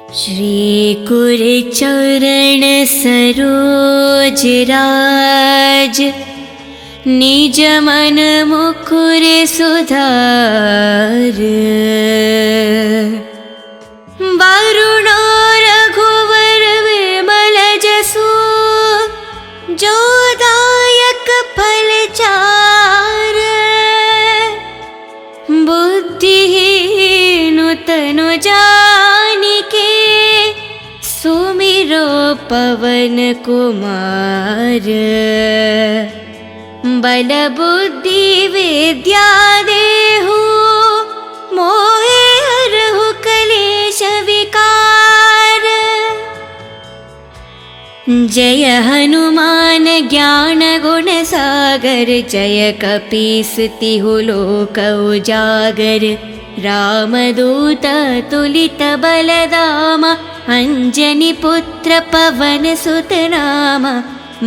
श्री कुरचरण सरोज राज, निज मन मुकुर सुधार। वरुणो रघुवर विमल जसु, जो दायक फल चार। बुद्धिहीन तनु जानिके, सुमिरो पवन कुमार। बल बुद्धि विद्या देहु, मोहे हरहु कलेश विकार। जय हनुमान ज्ञान गुण सागर, जय कपीस तिहु लोक उजागर। रामदूत तुलित बलधामा, अंजनी पुत्र पवन सुत नामा।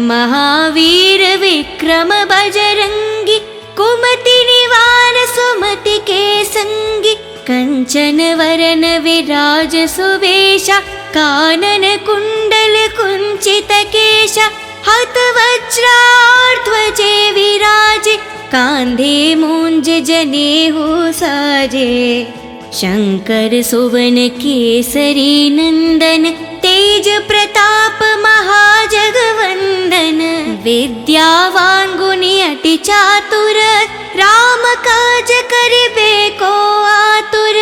महावीर विक्रम बजरंगी, कुमति निवार सुमति के संगी। कंचन वरन विराज सुवेशा, कानन कुंडल कुंचित केशा। हत वज्राध्वजे विराजे, कांधे मूंज जनेऊ साजे। शंकर सुवन केसरी नंदन, तेज प्रताप महाजगवंदन। विद्यावान गुणी अति चातुर, राम काज करिबे को आतुर।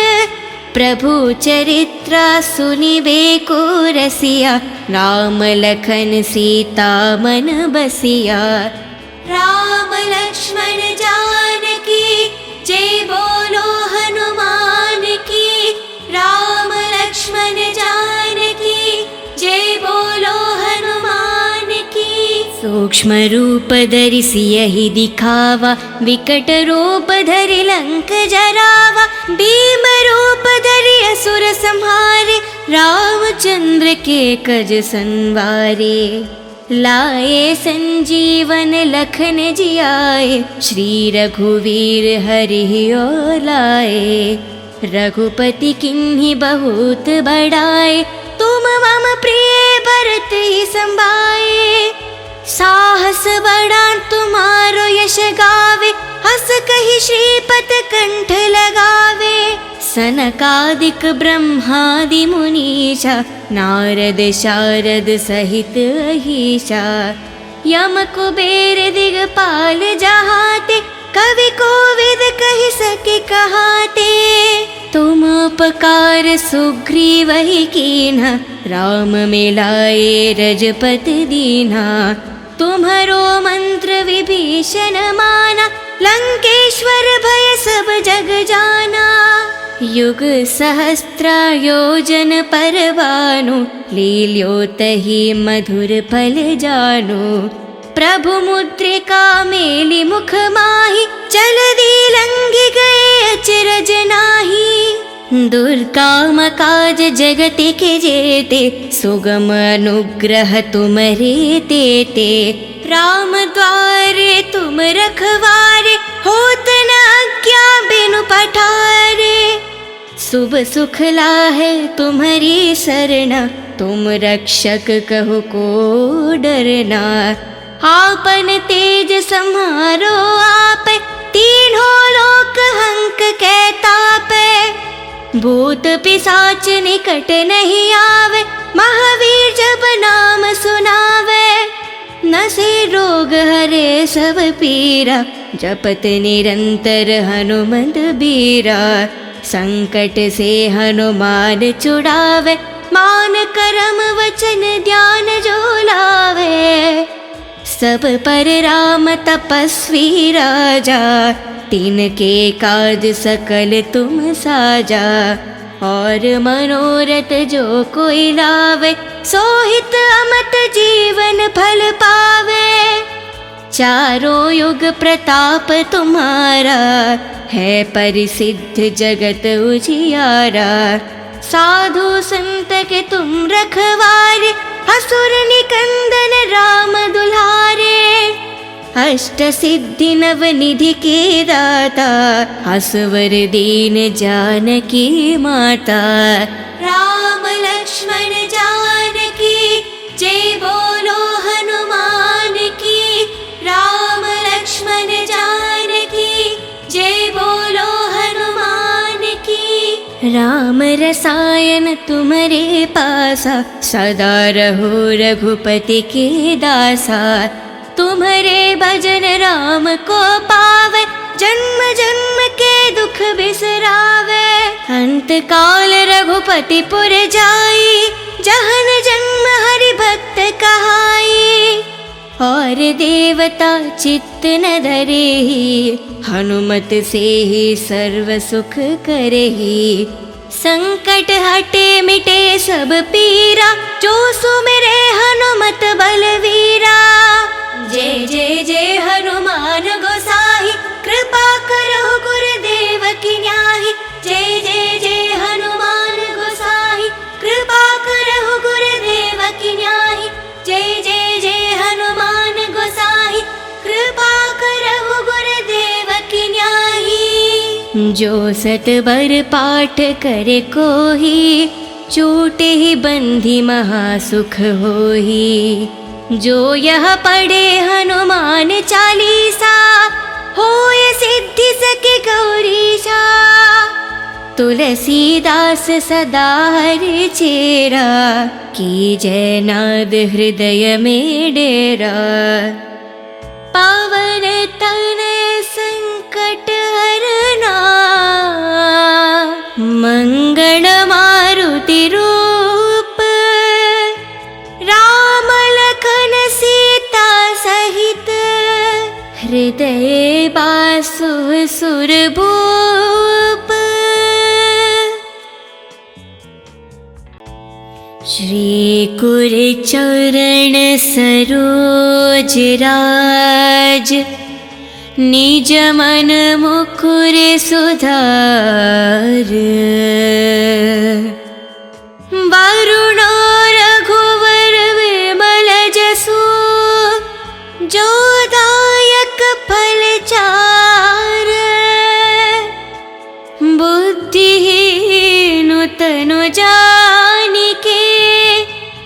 प्रभु चरित्र सुनिबे को रसिया, राम लखन सीता मन बसिया। राम लक्ष्मण जानकी, जय बोलो हनुमान की। राम लक्ष्मण जानकी, जय बोलो हनुमान की। सूक्ष्म रूप धरि सियहि दिखावा, विकट रूप धरि लंक जरावा। भीम रूप धरि असुर संहारे, रामचंद्र के कज संवारे। लाए संजीवन लखन जियाए, श्री रघुवीर हरि और लाए। रघुपति किन्हीं बहुत बड़ाए, तुम मम प्रिय भरत ही संभाए। साहस बड़ा तुम्हारो यश गावे, हस कहि श्रीपत कंठ लगावे। सनकादिक ब्रह्मादि मुनीषा, नारद शारद सहित अहीशा। यम कुबेर दिगपाल जहाते, कवि कोविद कहि सके कहाते। तुम उपकार सुग्रीव ही कीन्हा, राम मिलाए रजपति दीन्हा। तुम्हरो मंत्र विभीषण माना, लंकेश्वर भय सब जग जाना। युग सहस्त्र योजन पर भानु, लील्योतहि मधुर फल जानु। प्रभु मुद्रिका मेलि मुख माहि, जलधि लंघि गए अचरज नाहि। दुर्गम काज जगत के जेते, सुगम अनुग्रह तुमरे तेते। राम द्वारे तुम रखवारे, होत न आज्ञा बिनु पठारे। शुभ सुख लाहे तुम्हारी सरना, तुम रक्षक कहु को डरना। आपन तेज सम्हारो आपे, तीनों लोक हंक के तापे। भूत पिशाच निकट नहीं आवे, महावीर जब नाम सुनावे। नसे रोग हरे सब पीरा, जपत निरंतर हनुमत बीरा। संकट से हनुमान छुड़ावे, मान करम वचन ध्यान जो लावे। सब पर राम तपस्वी राजा, तिनके काज सकल तुम साजा। और मनोरथ जो कोई लावे, सोहित अमत जीवन फल पावे। चारों युग प्रताप तुम्हारा, है परिसिद्ध जगत उजियारा। साधु संत के तुम रखवारे, असुर निकंदन राम दुलारे। अष्ट सिद्धि नव निधि के दाता, असवर दीन जानकी माता। राम लक्ष्मण लक्ष्मण जानकी जय बोलो हनुमान की। राम लक्ष्मण जानकी जय बोलो हनुमान की। राम रसायन तुम्हारे पासा सदा रहो रघुपति के दासा। तुम्हारे भजन राम को पावे जन्म जन्म के दुख बिसरावे। अंत काल रघुपति पुर जाई जहन जन्म हरि भक्त कहाई। और देवता चित्त न धरेहि हनुमत से ही सर्व सुख करेहि। संकट हटे मिटे सब पीरा जो सुमिरे हनुमत बलवीरा। जय जय जय हनुमान गोसाई कृपा करो गुरुदेव की न्याही। जय जय जय हनुमान गोसाई कृपा करो गुरुदेव की न्याही। जय जय जय हनुमान गोसाई कृपा करो गुरुदेव की न्याही। जो सत बर पाठ करे कोही छूटे ही बंधी महासुख होही। जो यह पढ़े हनुमान चालीसा होय सिद्धि सके गौरीशा। तुलसीदास सदा हरि चेरा की जय नाद हृदय में डेरा। पावन तनय संकट हरना मंगल मारुति रूप। राम लखन सीता सहित हृदय बासु सुरभूप। श्री कुर चरण सरोज राज निज मन मुकुर सुधार। वरुणो रघुवर विमल जसु जो दायक फल चार। बुद्धिहीन तनु जानिके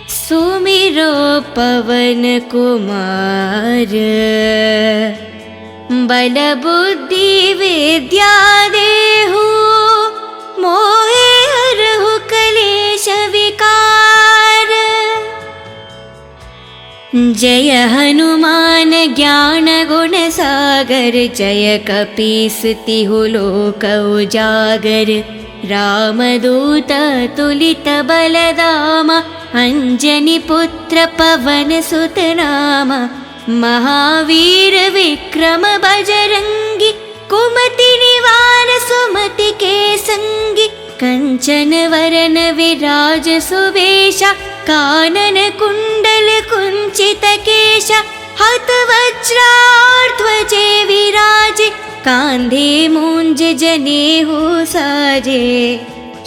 सुमिरो पवन कुमार। बल बुद्धि विद्या देहु मोहे हरहु कलेश विकार। जय हनुमान ज्ञान गुण सागर जय कपीस तिहु लोक उजागर। रामदूत तुलित बलदामा अंजनी पुत्र पवन सुत नामा। महावीर विक्रम बजरंगी कुमति निवार सुमति के संगी। कंचन वरन विराज सुवेशा कानन कुंडल कुंचित केशा। हत वज्राध्वजे विराजे कांधे मूंज जनेऊ साजे।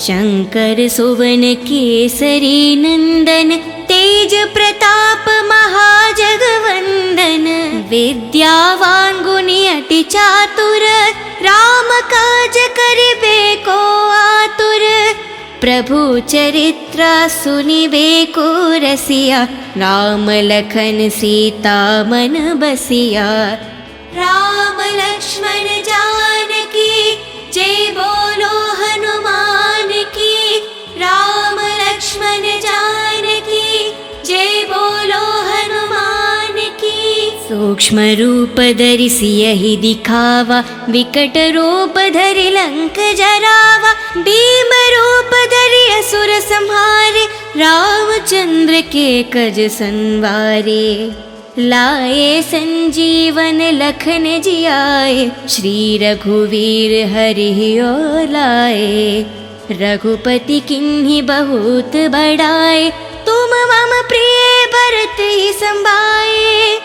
शंकर सुवन केसरी नंदन तेज प्रताप महाजगवंदन। विद्यावान गुणी अति चातुर राम काज करिबे को आतुर। प्रभु चरित्र सुनिबे को रसिया राम लखन सीता मन बसिया। राम लक्ष्मण जानकी जय बोलो हनुमान की। राम लक्ष्मण जानकी जय बोलो हनुमान की। सूक्ष्म रूप धरि सियहि दिखावा विकट रूप धरि लंक जरावा। भीम रूप धरि असुर संहारे रामचंद्र के कज संवारे। लाए संजीवन लखन जियाए श्री रघुवीर हरि ओर लाए। रघुपति किन्हीं बहुत बड़ाए तुम मम प्रिय भरत ही संभाए।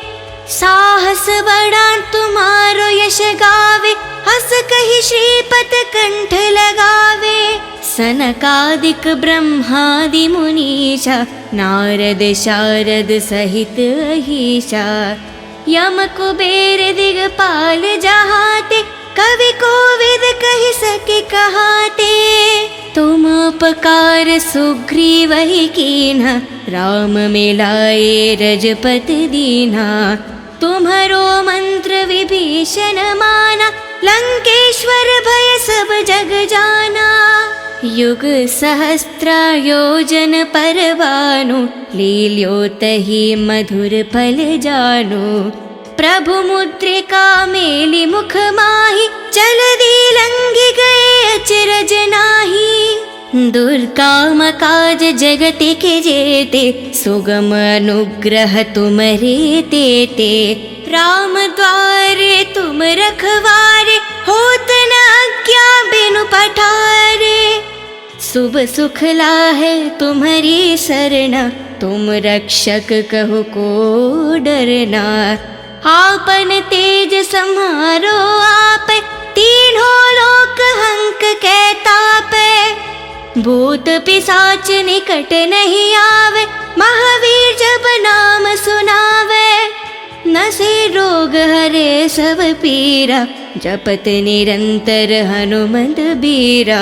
साहस बड़ा तुम्हारो यश गावे हस कहि श्रीपत कंठ लगावे। सनकादिक ब्रह्मादि मुनीषा नारद शारद सहित अहीशा। यम कुबेर दिगपाल जहाते कवि कोविद कहि सके कहाते। तुम उपकार सुग्रीव ही कीन्हा, राम मिलाए रजपत दीन्हा। तुम्हारो मंत्र विभीषण माना, लंकेश्वर भय सब जग जाना। युग सहस्त्र योजन पर भानु, लील्यो तहि मधुर फल जानु। प्रभु मुद्रिका मेलि मुख माहि, जलधि लंघि गए अचरज नाहि। दुर्गम काज जगति के जेते, सुगम अनुग्रह तुमरे तेते। राम द्वारे तुम रखवारे, होत न आज्ञा बिनु पठारे। शुभ सुख लाहे तुम्हारी सरना, तुम रक्षक कहो को डरना। आपन तेज सम्हारो आपे, तीनों लोक हंक कै तापे। भूत पिशाच निकट नहीं आवे, महावीर जब नाम सुनावे। नसे रोग हरे सब पीरा, जपत निरंतर हनुमत बीरा।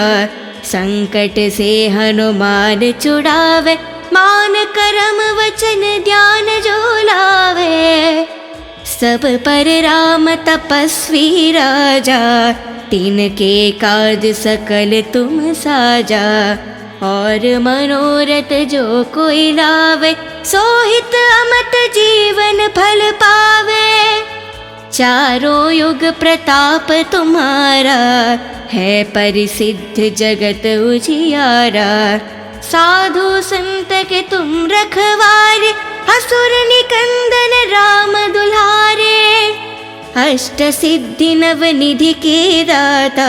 संकट से हनुमान छुड़ावे, मान करम वचन ध्यान जो लावे। सब पर राम तपस्वी राजा, तिनके काज सकल तुम साजा। और मनोरथ जो कोई लावे, सोहित अमत जीवन फल पावे। चारों युग प्रताप तुम्हारा, है परिसिद्ध जगत उजियारा। साधु संत के तुम रखवारे, असुर निकंदन राम दुलारे। अष्ट सिद्धि नव निधि के दाता,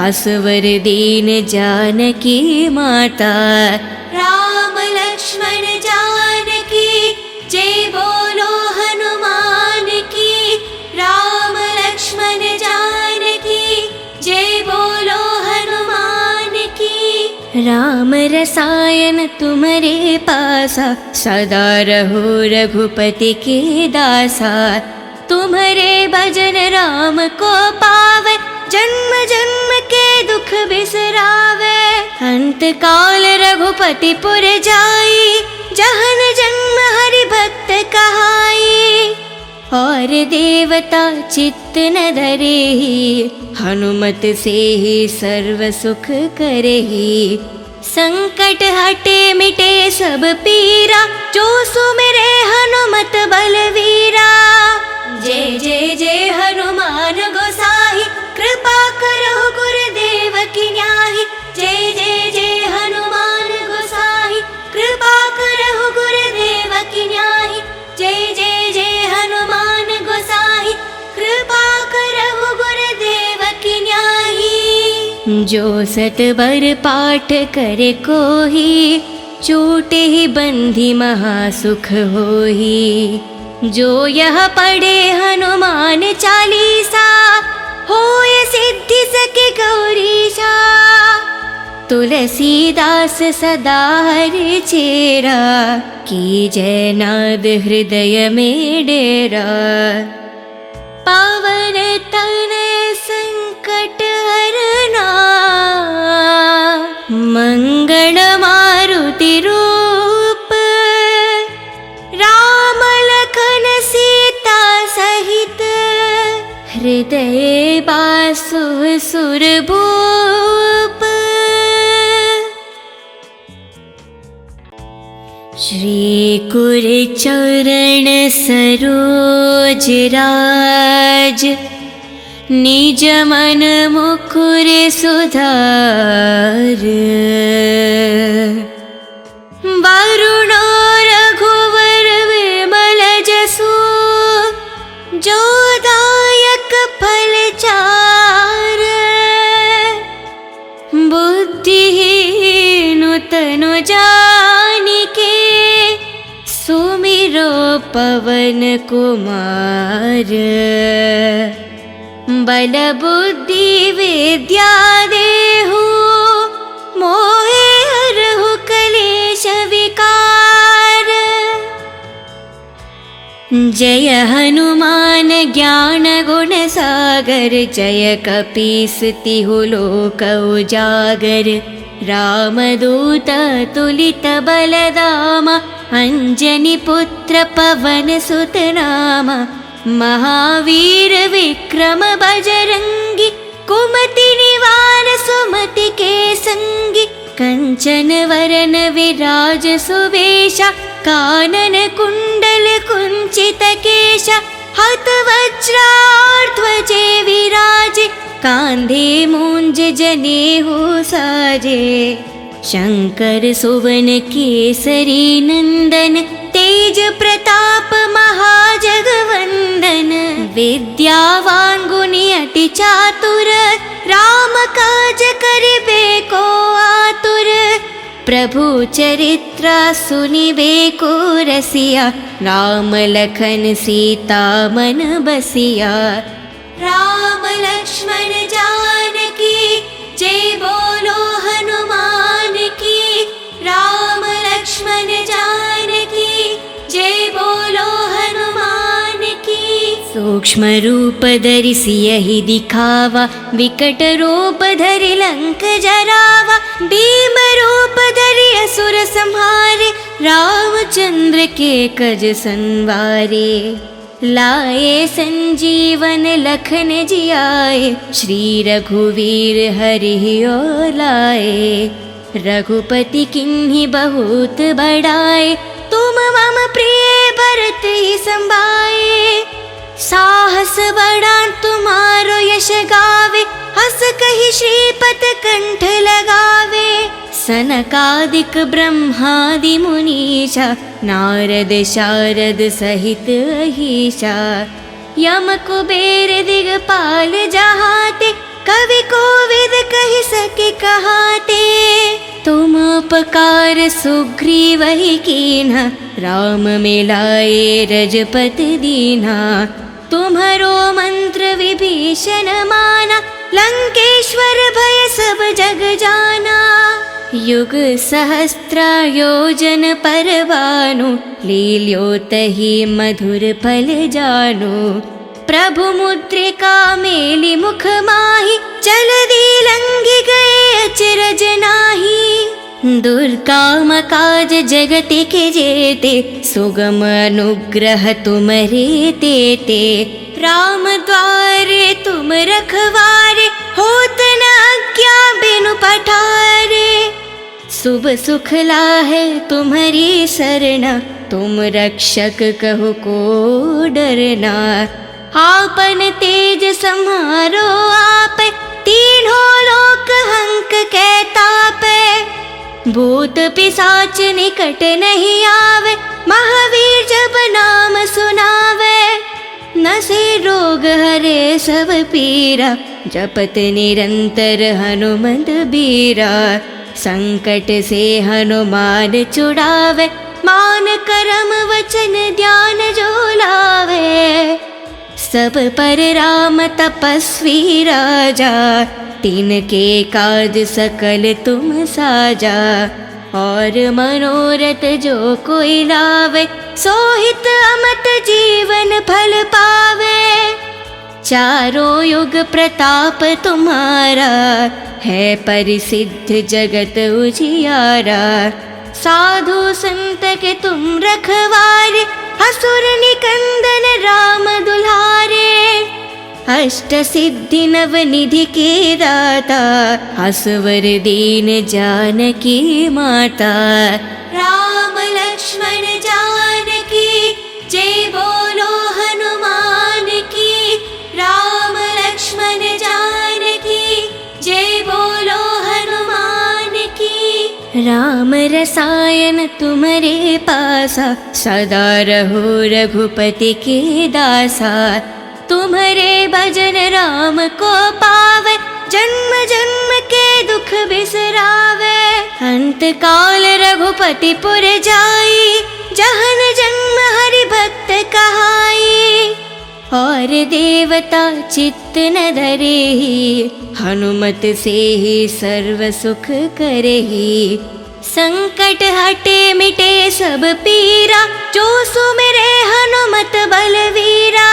असवर दीन जानकी माता। राम लक्ष्मण जानकी, जय बोलो हनुमान की। राम लक्ष्मण जानकी, जय बोलो हनुमान की। राम रसायन तुम्हारे पासा, सदा रहो रघुपति के दासा। तुम्हारे भजन राम को पावे, जन्म जन्म के दुख बिसरावे। अंत काल रघुपति पुर जाई, जहन जन्म हरि भक्त कहाई। और देवता चित्त न धरेहि, हनुमत से ही सर्व सुख करेहि। संकट हटे मिटे सब पीरा, जो सुमिरे हनुमत बलवीरा। जय जय जय हनुमान गोसाई, कृपा करो गुरुदेव की न्याही। जय जय जय हनुमान गोसाई, कृपा करो गुरुदेव की न्याही। जय जय जय हनुमान गोसाई, कृपा करो गुरुदेव की न्याही। जो सत बर पाठ करे कोही, छूटे ही बंधी महासुख होही। जो यह पढ़े हनुमान चालीसा, होय सिद्धि सके गौरीशा। तुलसीदास सदा हरि चेरा, की जय नाद हृदय में डेरा। पावन तनय संकट हरना, मंगल मारुति रूप। राम लखन सीता सहित, हृदय बासु सुरभूप। श्री कुर चरण सरोज राज, निज मन मुकुर सुधार। वरुणो रघुवर विमल जसु, जो दायक फल चार। बुद्धिहीन तनु जानिके, सुमिरो पवन कुमार। बल बुद्धि विद्या देहु, मोहे हरहु कलेश विकार। जय हनुमान ज्ञान गुण सागर, जय कपीस तिहु लोक उजागर। रामदूत तुलित बलदाम अंजनी पुत्र पवन सुत नाम महावीर विक्रम बजरंगी कुमति निवार सुमति के संगी कंचन वरन विराज सुवेशा कानन कुंडल कुंचित केशा हत वज्राध्वजे विराजे कांधे मूंज जनेऊ साजे शंकर सुवन केसरी नंदन तेज प्रताप महाजगवंदन विद्यावान गुणी अति चातुर राम काज करिबे को आतुर प्रभु चरित्र सुनिबे को रसिया राम लखन सीता मन बसिया राम लक्ष्मण जानकी जय बोलो हनुमान की राम लक्ष्मण जानकी जय बोलो हनुमान की सूक्ष्म रूप धरि सियहि दिखावा विकट रूप धरि लंक जरावा भीम रूप धरि असुर संहारे रामचंद्र के कज संवारे लाए संजीवन लखन जियाए श्री रघुवीर हरि ओर लाए रघुपति किन्हीं बहुत बड़ाए तुम मम प्रिय भरत ही संभाए साहस बड़ा तुम्हारो यश गावे हस कहि श्रीपत कंठ लगावे सनकादिक ब्रह्मादि मुनीषा नारद शारद सहित अहीशा यम कुबेर दिगपाल जहाते कवि कोविद कहि सके कहाते तुम उपकार सुग्रीव ही कीन्हा राम मिलाए रजपति दीन्हा तुम्हारो मंत्र विभीषण माना लंकेश्वर भय सब जग जाना युग सहस्त्र योजन पर भानु लील्योतहि मधुर फल जानु प्रभु मुद्रिका मेलि मुख माहि जलधि लंघि गए अचरज नाही दुर्गम काज जगत के जेते सुगम अनुग्रह तुम्हारे तेते राम द्वारे तुम रखवारे होत न आज्ञा बिनु पठारे शुभ सुख लाहे तुम्हारी सरना तुम रक्षक कहु को डरना आपन तेज सम्हारो आप तीनों लोक हंक के तापे भूत पिशाच निकट नहीं आवे महावीर जब नाम सुनावे नसे रोग हरे सब पीरा जपत निरंतर हनुमत बीरा संकट से हनुमान छुड़ावे मान करम वचन ध्यान जो लावे सब पर राम तपस्वी राजा तिनके काज सकल तुम साजा और मनोरथ जो कोई लावे सोहित अमत जीवन फल पावे चारों युग प्रताप तुम्हारा है परिसिद्ध जगत उजियारा साधु संत के तुम रखवारे असुर निकंदन राम दुलारे अष्ट सिद्धि नव निधि के दाता असवर दीन जानकी माता राम लक्ष्मण जानकी जय बोलो हनुमान की राम लक्ष्मण जानकी जय बोलो हनुमान की राम रसायन तुम्हारे पासा सदा रहो रघुपति के दासा तुम्हारे भजन राम को पावे जन्म जन्म के दुख बिसरावे अंत काल रघुपति पुर जाई जहन जन्म हरि भक्त कहाई और देवता चित्त न धरेहि हनुमत से ही सर्व सुख करेहि संकट हटे मिटे सब पीरा जो सुमिरे हनुमत बलवीरा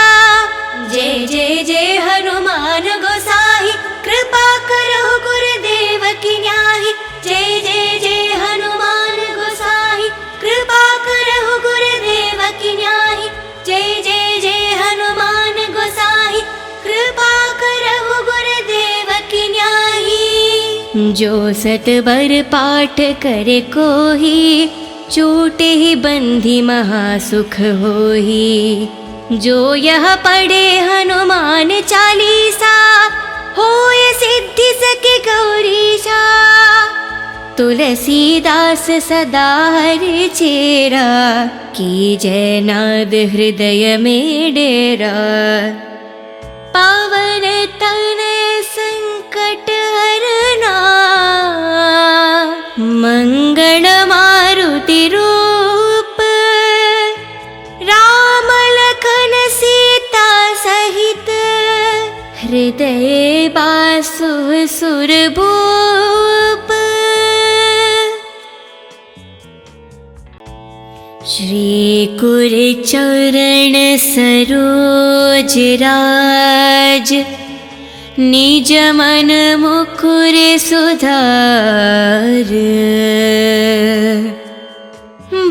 जय जय जय हनुमान गोसाई कृपा करो गुरुदेव की न्याही जय जय जय हनुमान गोसाई, कृपा करहु गुरुदेव की न्याही। जय जय जय हनुमान गोसाई, कृपा करहु गुरुदेव की न्याही। जो सतबर पाठ करे कोही, छूटे ही बंधी महासुख होही। जो यह पढ़े हनुमान चालीसा, होय सिद्धि सके गौरीशा। तुलसीदास सदा हरि चेरा, की जय नाद हृदय में डेरा। पावन तनय संकट हरना, मंगल मारुति रूप। राम लखन सीता सहित, हृदय बासु सुरभूप। श्री कुर चरण सरोज राज, निज मन मुकुर सुधार।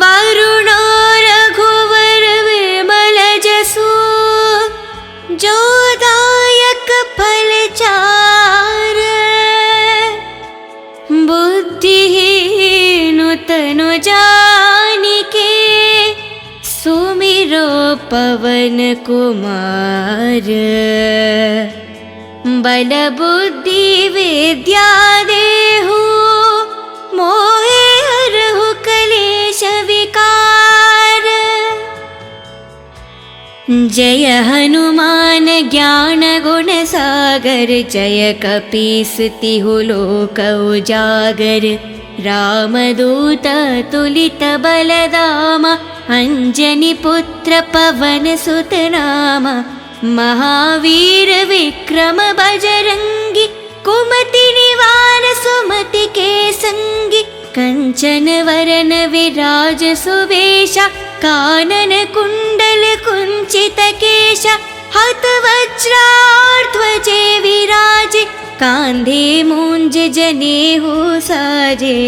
वरुण रघुवर विमल जसु, जो दायक फल चार। बुद्धिहीन तनु जानिके, सुमिरो पवन कुमार। बल बुद्धि विद्या देहु, मोहे हरहु कलेश विकार। जय हनुमान ज्ञान गुण सागर, जय कपीस तिहु लोक उजागर। रामदूत तुलित बलधामा, अंजनी पुत्र पवन सुत नामा। महावीर विक्रम बजरंगी, कुमति निवार सुमति के संगी। कंचन वरन विराज सुवेशा, कानन कुंडल कुंचित केशा। हत वज्राध्वजे विराजे, कांधे मूंज जनेऊ साजे।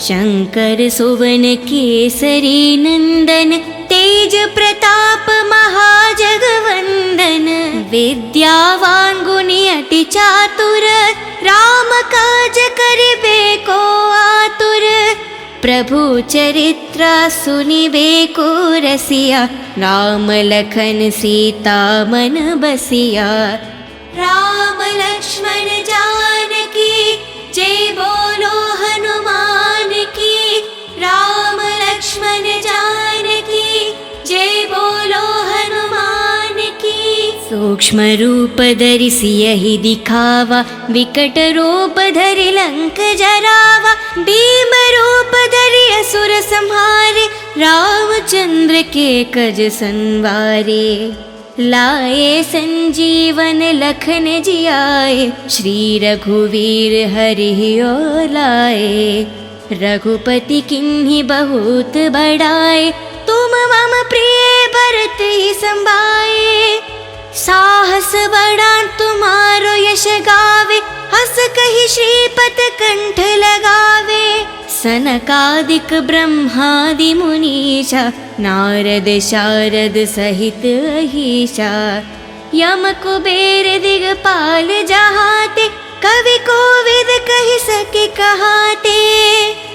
शंकर सुवन केसरी नंदन, तेज प्रताप महाजगवंदन। विद्यावान गुणी अति चातुर, राम काज करिबे को आतुर। प्रभु चरित्र सुनिबे को रसिया, राम लखन सीता मन बसिया। राम लक्ष्मण जानकी, जय बोलो हनुमान की। राम लक्ष्मण जानकी, जय बोलो हनुमान की। सूक्ष्म रूप धरि सियहि दिखावा, विकट रूप धरि लंक जरावा। भीम रूप धरि असुर संहारे, रामचंद्र के कज संवारे। लाए संजीवन लखन जियाए, श्री रघुवीर हरि ओर लाए। रघुपति किन्हीं बहुत बड़ाए, तुम मम प्रिय भरत ही संभाए। साहस बड़ा तुम्हारो यश गावे, हस कहि श्रीपत कंठ लगावे। सनकादिक ब्रह्मादि मुनीषा, नारद शारद सहित अहीशा। यम कुबेर दिगपाल जहाते, कवि कोविद कहि सके कहाते।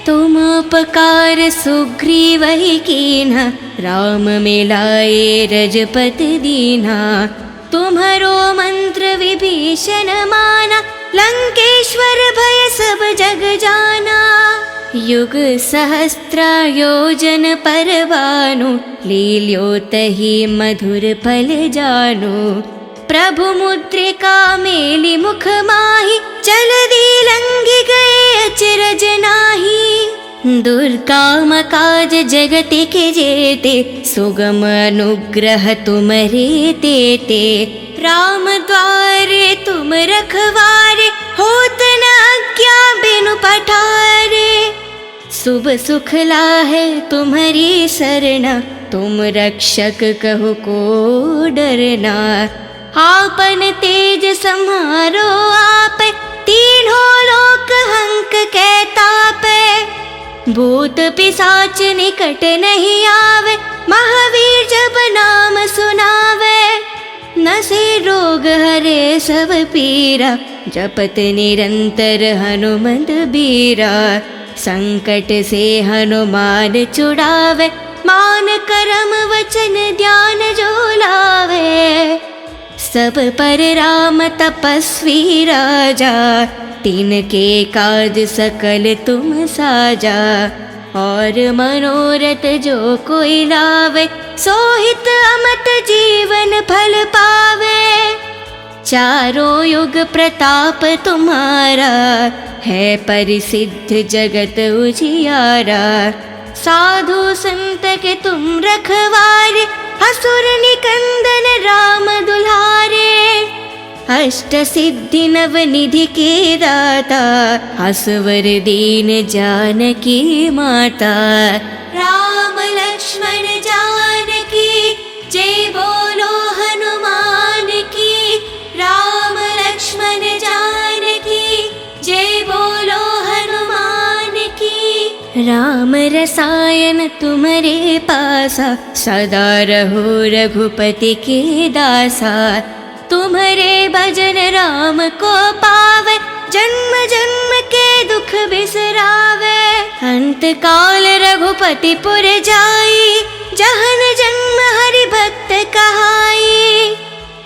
तुम उपकार सुग्रीवहि कीन्हा, राम मिलाए रजपति दीन्हा। तुम्हरो मंत्र विभीषण माना, लंकेश्वर भय सब जग जाना। युग सहस्त्र योजन पर भानु, लील्योतहि मधुर फल जानु। प्रभु मुद्रिका मेलि मुख माहि, जलधि लंघि गए अचरज नाही। दुर्गम काज जगत के जेते, सुगम अनुग्रह तुमरे तेते। राम द्वारे तुम रखवारे, होत न आज्ञा बिनु पठारे। शुभ सुख लाहे तुम्हारी सरना, तुम रक्षक कहु को डरना। आपन तेज सम्हारो आप, तीनों लोक हंक कहता पे, भूत पिशाच निकट नहीं आवे, महावीर जब नाम सुनावे। नसे रोग हरे सब पीरा, जपत निरंतर हनुमंत बीरा। संकट से हनुमान छुड़ावे, मान करम वचन ध्यान जो लावे। सब पर राम तपस्वी राजा, तिनके काज सकल तुम साजा। और मनोरथ जो कोई लावे, सोहित अमत जीवन फल पावे। चारों युग प्रताप तुम्हारा, है परिसिद्ध जगत उजियारा। साधु संत के तुम रखवारे, असुर निकंदन राम दुलारे। अष्ट सिद्धि नव निधि के दाता, असवर दीन जानकी माता। राम लक्ष्मण जानकी जय बोलो हनुमान की। राम लक्ष्मण जानकी जय बोलो हनुमान की। राम रसायन तुम्हारे पासा, सदा रहो रघुपति के दासा। तुम्हारे भजन राम को पावे, जन्म जन्म के दुख बिसरावे। अंत काल रघुपति पुर जाई, जहन जन्म हरि भक्त कहाई।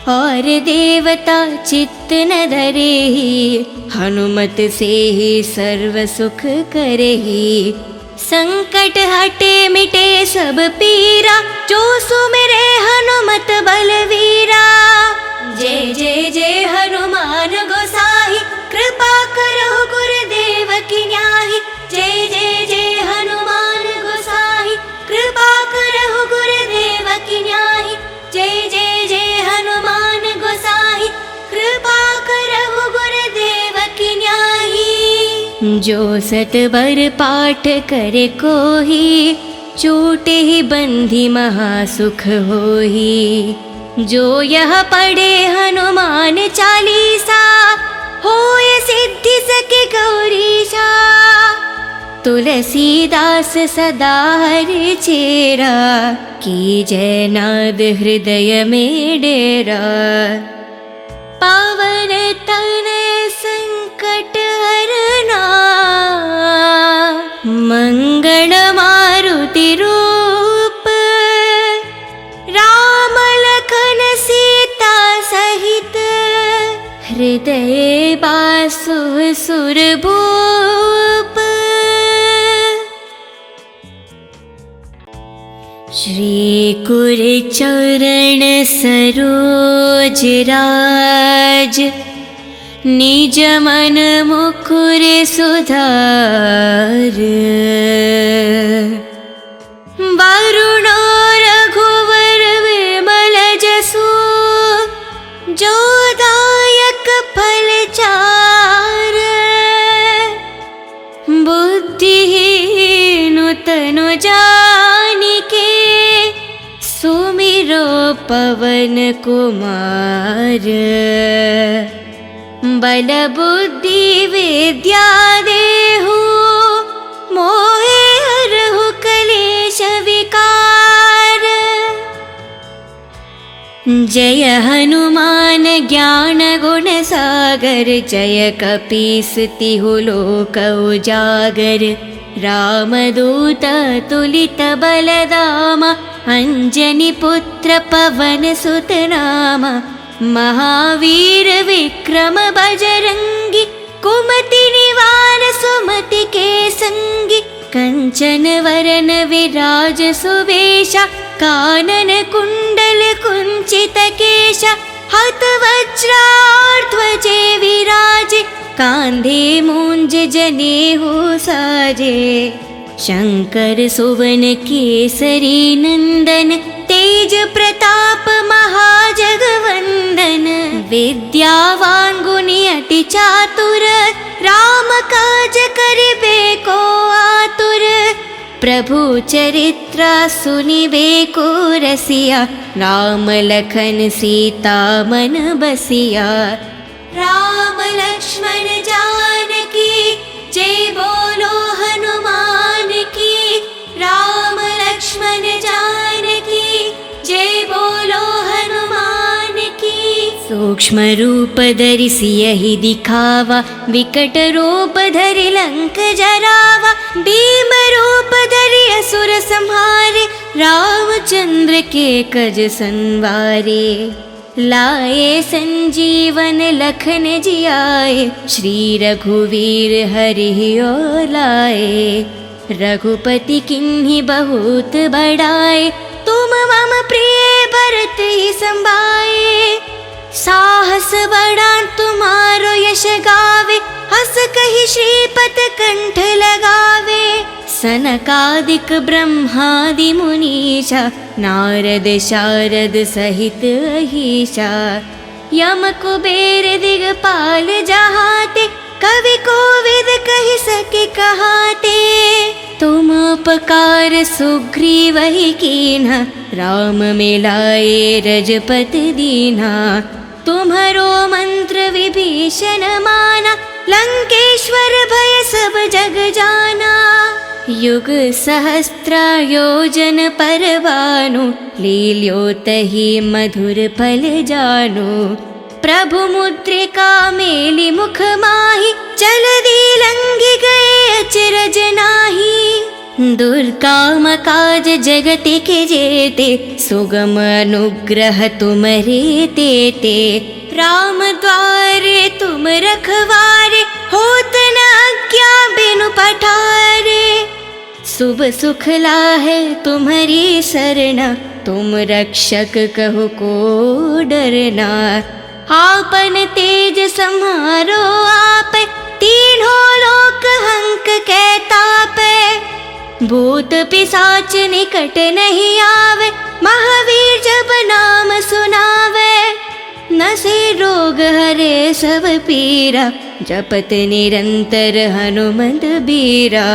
और देवता चित्त न धरेहि, हनुमत से ही सर्व सुख करेहि। संकट हटे मिटे सब पीरा, जो सुमिरे हनुमत बलवीरा। जय जय जय हनुमान गोसाई, कृपा करो गुरुदेव की न्याही। जय जय जय हनुमान गोसाई, कृपा करो गुरुदेव की न्याही। जय जय जय हनुमान गोसाई, कृपा करो गुरुदेव की न्याही। जो सत बर पाठ करे कोही, छूटे ही बंधी महासुख होही। जो यह पढ़े हनुमान चालीसा, होय सिद्धि सके गौरीशा। तुलसीदास सदा हरि चेरा, की जय नाद हृदय में डेरा। पावन तनय संकट हरना, मंगल मारुति रूप। राम लखन सीता सहित, हृदय बासु सुरभूप। श्री कुर चरण सरोज राज, निज मन मुकुर सुधार। वरुणो रघुवर विमल जसु, जो दायक फल चार। बुद्धिहीन तनु जानिके, सुमिरो पवन कुमार। बल बुद्धि विद्या देहु, मोहे हरहु कलेश विकार। जय हनुमान ज्ञान गुण सागर, जय कपीस तिहु लोक उजागर। रामदूत तुलित बलदामा, अंजनी पुत्र पवन सुत नामा। महावीर विक्रम बजरंगी, कुमति निवार सुमति के संगी। कंचन वरन विराज सुवेशा, कानन कुंडल कुंचित केशा। हत वज्राध्वजे विराजे, कांधे मूंज जनेऊ साजे। शंकर सुवन केसरी नंदन, तेज प्रताप महाजगवंदन। विद्यावान गुणी अति चातुर, राम काज करिबे को आतुर। प्रभु चरित्र सुनिबे को रसिया, राम लखन सीता मन बसिया। राम लक्ष्मण जानकी जय बोलो हनुमान की। राम लक्ष्मण जानकी जय बोलो हनुमान की। सूक्ष्म रूप धरि सियहि दिखावा, विकट रूप धरि लंक जरावा। भीम रूप धरि असुर संहारे, रामचंद्र के कज संवारे। लाए संजीवन लखन जियाए, श्री रघुवीर हरि ओर लाए। रघुपति किन्हीं बहुत बड़ाए, तुम मम प्रिय भरत ही संभाए। साहस बड़ा तुम्हारो यश गावे, हस कहि श्रीपत कंठ लगावे। सनकादिक ब्रह्मादि मुनीषा, नारद शारद सहित अहीशा। यम कुबेर दिगपाल जहाते, कवि कोविद कहि सके कहाते। तुम उपकार सुग्रीवहि कीन्हा, राम मिलाए रजपति दीन्हा। तुम्हरो मंत्र विभीषण माना, लंकेश्वर भय सब जग जाना। युग सहस्त्र योजन पर भानु, लील्योतहि मधुर फल जानु। प्रभु मुद्रिका मेलि मुख माहि, जलधि लंघि गए अचरज नाहि। दुर्गम काज जगत के जेते, सुगम अनुग्रह तुम्हरे तेते। राम द्वारे तुम रखवारे, होत न आज्ञा बिनु पठारे। शुभ सुख लाहे तुम्हारी सरना, तुम रक्षक कहो को डरना। आपन तेज सम्हारो आपे, तीनों लोक हंक के तापे। भूत पिशाच निकट नहीं आवे, महावीर जब नाम सुनावे। नसे रोग हरे सब पीरा, जपत निरंतर हनुमत बीरा।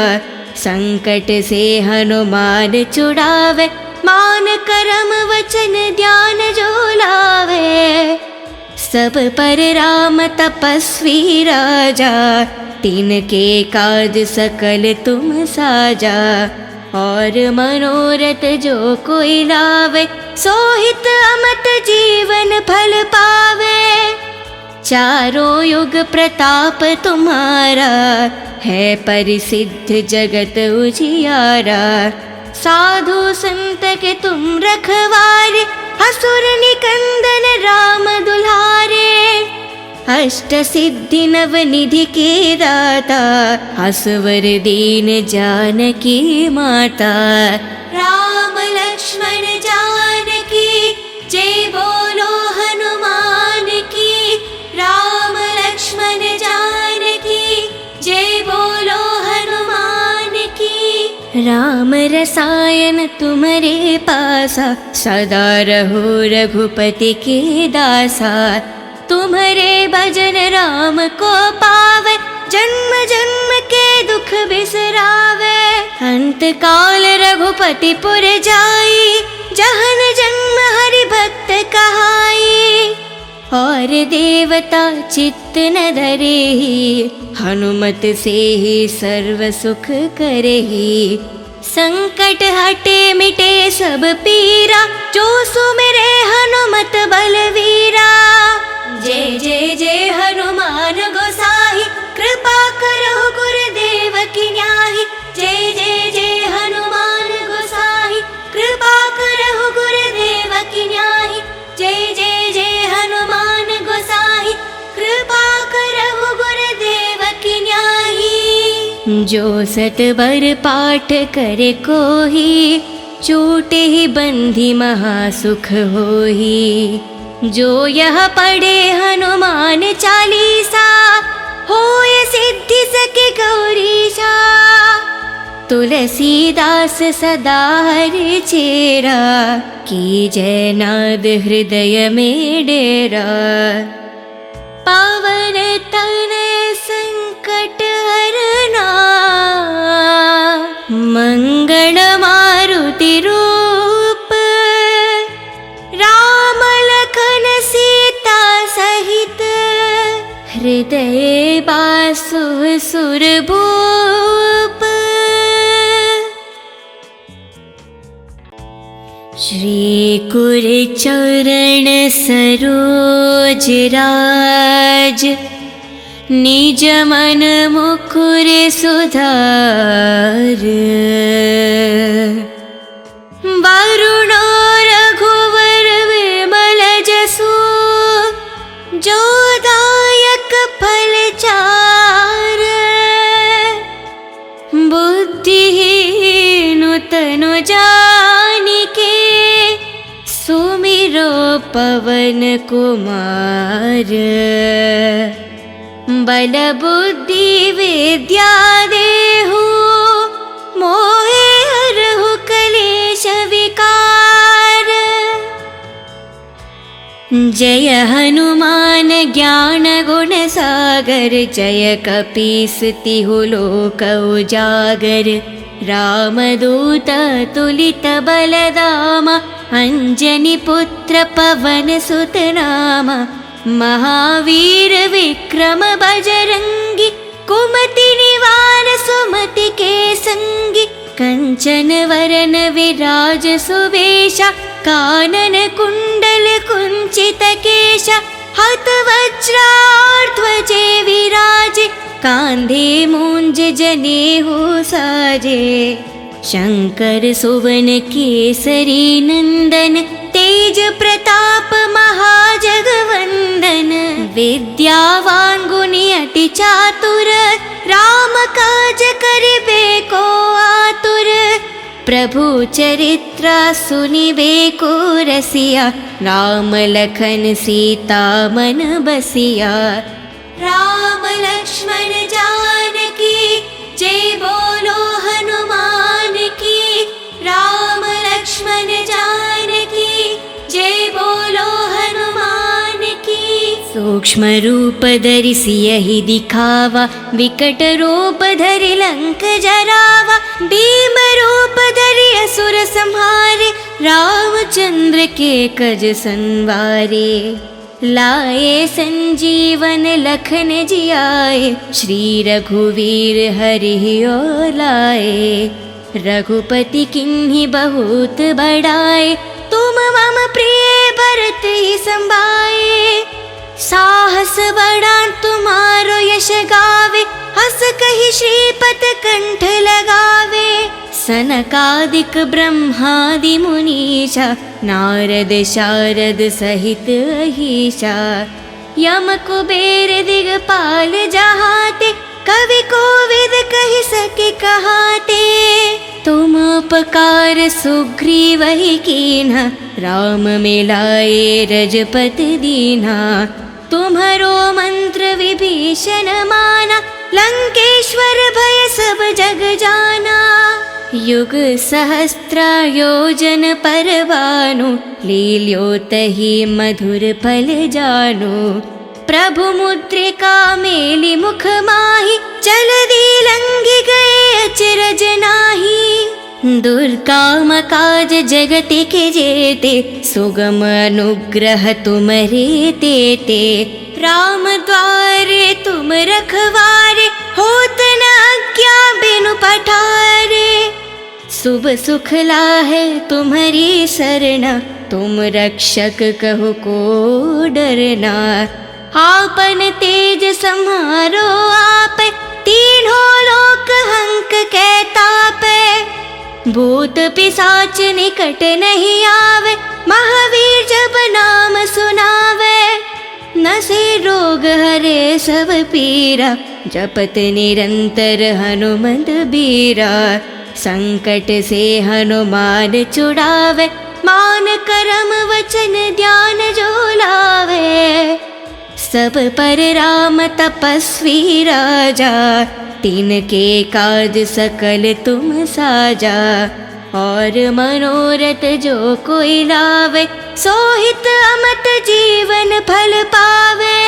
संकट से हनुमान छुड़ावे, मान करम वचन ध्यान जो लावे। सब पर राम तपस्वी राजा, तिनके काज सकल तुम साजा। और मनोरथ जो कोई लावे, सोहित अमत जीवन फल पावे। चारों युग प्रताप तुम्हारा, है परिसिद्ध जगत उजियारा। साधु संत के तुम रखवारे, असुर निकंदन राम दुलारे। अष्ट सिद्धि नव निधि के दाता, असवर दीन जानकी माता। राम लक्ष्मण जानकी जय बोलो हनुमान की। राम लक्ष्मण जानकी जय बोलो हनुमान की। राम रसायन तुम्हारे पासा, सदा रहो रघुपति के दासा। तुम्हारे भजन राम को पावे, जन्म जन्म के दुख बिसरावे। अंत काल रघुपति पुर जाई, जहन जन्म हरि भक्त कहाई। और देवता चित्त न धरेहि, हनुमत से ही सर्व सुख करेहि। संकट हटे मिटे सब पीरा, जो सुमिरे हनुमत बलवीरा। जय जय जय हनुमान गोसाई, कृपा करो गुरुदेव की न्याही। जय जय जय हनुमान गोसाई, कृपा करो गुरुदेव की न्याही। जय जय जय हनुमान गोसाई, कृपा करो गुरुदेव की न्याही। जो सतबर पाठ करे कोही, छूटे ही बंधी महासुख होही। जो यह पढ़े हनुमान चालीसा, होय सिद्धि सके गौरीशा। तुलसीदास सदा हरि चेरा, की जय नाद हृदय में डेरा। पावन तनय संकट हरना, मंगल मारुति रूप। राम लखन सीता सहित, हृदय सुर भूप। श्री कुर चरण सरोज राज, निज मन मुकुर सुधार। वरुणो रघुवर विमल जसु, जो दायक फल चार। बुद्धिहीन तनु जानिके, सुमिरो पवन कुमार। बल बुद्धि विद्या देहु, मोहे हरहु कलेश विकार। जय हनुमान ज्ञान गुण सागर, जय कपीस तिहु लोक उजागर। रामदूत तुलित बलधामा, अंजनी पुत्र पवन सुत नामा। महावीर विक्रम बजरंगी, कुमति निवार सुमति के संगी। कंचन वरन विराज सुवेशा, कानन कुंडल कुंचित केशा। हत वज्राध्वजे विराजे, कांधे मूंज जनेऊ साजे। शंकर सुवन केसरी नंदन, तेज प्रताप महाजगवंदन। विद्यावान गुणी अति चातुर, राम काज करिबे को आतुर। प्रभु चरित्र सुनिबे को रसिया, राम लखन सीता मन बसिया। राम लक्ष्मण जानकी, जय बोलो हनुमान की। राम लक्ष्मण जानकी, जय बोलो हनुमान की। सूक्ष्म रूप धरि सियहि दिखावा, विकट रूप धरि लंक जरावा। भीम रूप धरि असुर संहारे, रामचंद्र के कज संवारे। लाए संजीवन लखन जियाए, श्री रघुवीर हरि और लाए। रघुपति किन्हीं बहुत बड़ाए, तुम मम प्रिय भरत ही संभाए। साहस बड़ा तुम्हारो यश गावे, हस कहि श्रीपत कंठ लगावे। सनकादिक ब्रह्मादि मुनीषा, नारद शारद सहित अहीशा। यम कुबेर दिगपाल जहाते, कवि कोविद कहि सके कहाते। तुम उपकार सुग्रीवहि कीन्हा, राम मिलाए रजपति दीन्हा। तुम्हरो मंत्र विभीषण माना, लंकेश्वर भय सब जग जाना। युग सहस्त्र योजन पर भानु, लील्योतहि मधुर फल जानु। प्रभु मुद्रिका मेलि मुख माहि, जलधि लंघि गए अचरज नाहि। दुर्गम काज जगति के जेते, सुगम अनुग्रह तुमरे तेते। राम द्वारे तुम रखवारे, होत न आज्ञा बिनु पठारे। शुभ सुख लाहे तुम्हारी सरना, तुम रक्षक कहु को डरना। आपन तेज सम्हारो आपे, तीनों लोक हंक के तापे। भूत पिशाच निकट नहीं आवे, महावीर जब नाम सुनावे। नसे रोग हरे सब पीरा, जपत निरंतर हनुमत बीरा। संकट से हनुमान छुड़ावे, मान करम वचन ध्यान जो लावे। सब पर राम तपस्वी राजा, तिनके काज सकल तुम साजा। और मनोरथ जो कोई लावे, सोहित अमत जीवन फल पावे।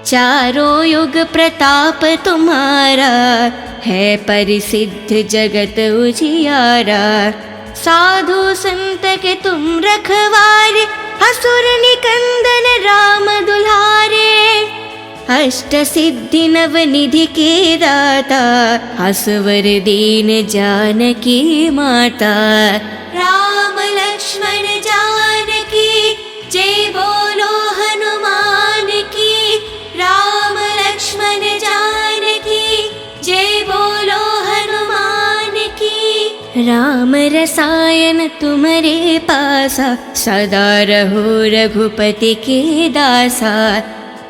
चारों युग प्रताप तुम्हारा, है परिसिद्ध जगत उजियारा। साधु संत के तुम रखवारे, असुर निकंदन राम दुलारे। अष्ट सिद्धि नवनिधि के दाता, असवर दीन जानकी माता। राम लक्ष्मण जानकी जय बोलो हनुमान की। राम लक्ष्मण जानकी जय बोलो हनुमान की। राम रसायन तुम्हारे पासा, सदा रहो रघुपति के दासा।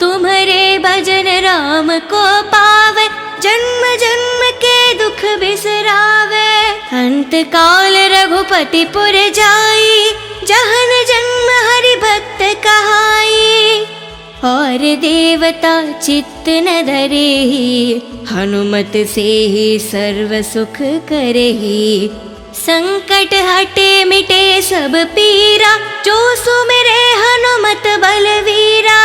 तुम्हारे भजन राम को पावे, जन्म जन्म के दुख बिसरावे। अंत काल रघुपति पुर जाई, जहन जन्म हरि भक्त कहाई। और देवता चित्त न धरेहि, हनुमत से ही सर्व सुख करेहि। संकट हटे मिटे सब पीरा, जो सुमिरे हनुमत बलवीरा।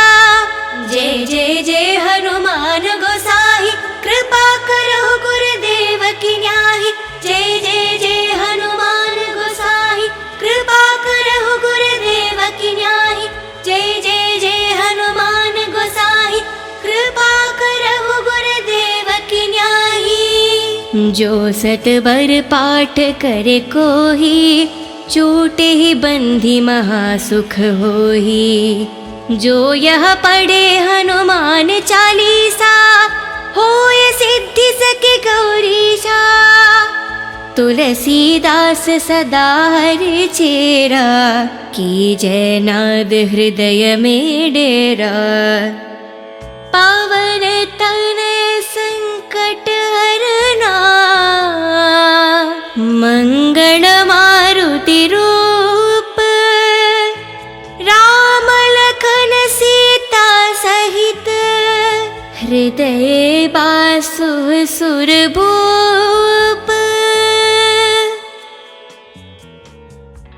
जय जय जय हनुमान गोसाई, कृपा करो गुरुदेव की न्याही। जय जय जय हनुमान गोसाई, कृपा करो गुरुदेव की न्याही। जय जय जय हनुमान गोसाई, कृपा करो गुरुदेव की न्याही। जो सत बर पाठ करे कोही, छूटे ही बंधी महासुख होही। जो यह पढ़े हनुमान चालीसा, होय सिद्धि सके गौरीशा। तुलसीदास सदा हरि चेरा, की जय नाद हृदय में डेरा। पावन तनय संकट हरना, मंगल मारुति रूप। राम लखन सीता सहित, हृदय बासु सुरभूप।